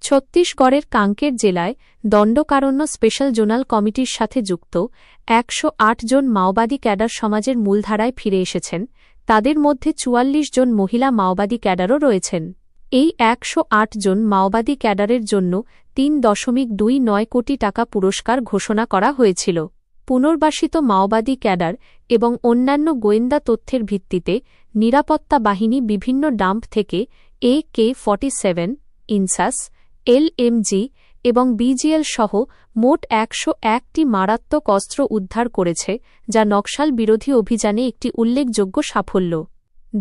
ছত্তিশগড়ের কাঙ্কের জেলায় Dandakaranya special zonal কমিটির সাথে যুক্ত ১০৮ জন মাওবাদী ক্যাডার সমাজের মূলধারায় ফিরে এসেছেন। তাদের মধ্যে ৪৪ জন মহিলা মাওবাদী ক্যাডারও রয়েছেন। এই ১০৮ জন মাওবাদী ক্যাডারের জন্য ৩.২৯ কোটি টাকা পুরস্কার ঘোষণা করা হয়েছিল। পুনর্বাসিত মাওবাদী ক্যাডার এবং অন্যান্য গোয়েন্দা তথ্যের ভিত্তিতে নিরাপত্তা বাহিনী বিভিন্ন ডাম্প থেকে AK-47, ইনসাস, LMG এবং BGL সহ মোট ১০১টি মারাত্মক অস্ত্র উদ্ধার করেছে, যা নকশাল বিরোধী অভিযানে একটি উল্লেখযোগ্য সাফল্য।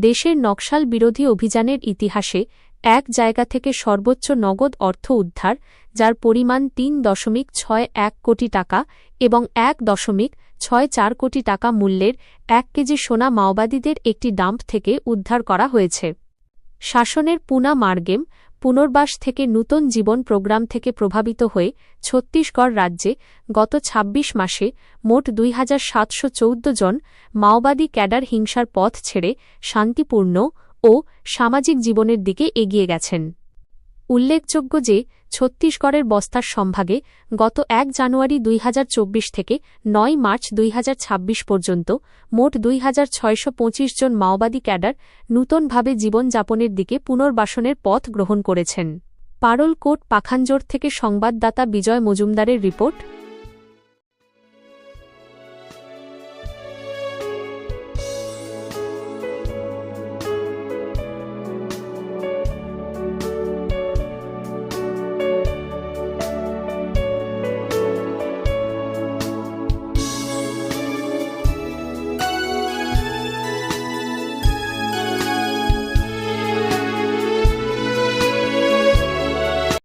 দেশের নকশাল বিরোধী অভিযানের ইতিহাসে এক জায়গা থেকে সর্বোচ্চ নগদ অর্থ উদ্ধার, যার পরিমাণ ৩.৬১ কোটি টাকা এবং ১.৬৪ কোটি টাকা মূল্যের ১ কেজি সোনা মাওবাদীদের একটি ডাম্প থেকে উদ্ধার করা হয়েছে। শাসনের পুনা মার্গেম পুনর্বাস থেকে নূতন জীবন প্রোগ্রাম থেকে প্রভাবিত হয়ে ছত্তিশগড় রাজ্যে গত ২৬ মাসে মোট ২৭১৪ জন মাওবাদী ক্যাডার হিংসার পথ ছেড়ে শান্তিপূর্ণ ও সামাজিক জীবনের দিকে এগিয়ে গেছেন। উল্লেখযোগ্য যে ছত্তিশগড়ের বস্তার সম্ভাগে গত ১ জানুয়ারি ২০২৪ থেকে ৯ মার্চ ২০২৬ পর্যন্ত মোট ২৬২৫ জন মাওবাদী ক্যাডার নূতনভাবে জীবনযাপনের দিকে পুনর্বাসনের পথ গ্রহণ করেছেন। পারলকোট পাখানজোর থেকে সংবাদদাতা বিজয় মজুমদারের রিপোর্ট।